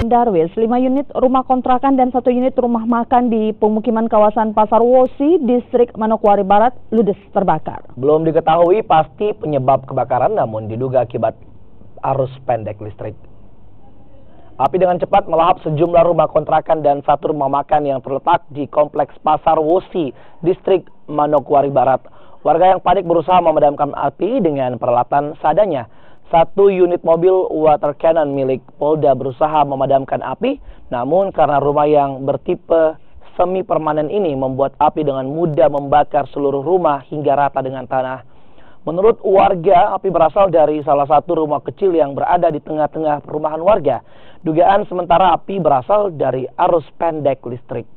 Darwis, 5 unit rumah kontrakan dan 1 unit rumah makan di pemukiman kawasan Pasar Wosi, Distrik Manokwari Barat, ludes terbakar. Belum diketahui pasti penyebab kebakaran, namun diduga akibat arus pendek listrik. Api dengan cepat melahap sejumlah rumah kontrakan dan 1 rumah makan yang terletak di Kompleks Pasar Wosi, Distrik Manokwari Barat. Warga yang panik berusaha memadamkan api dengan peralatan seadanya. 1 unit mobil water cannon milik Polda berusaha memadamkan api, namun karena rumah yang bertipe semi permanen ini membuat api dengan mudah membakar seluruh rumah hingga rata dengan tanah. Menurut warga, api berasal dari salah satu rumah kecil yang berada di tengah-tengah perumahan warga. Dugaan sementara api berasal dari arus pendek listrik.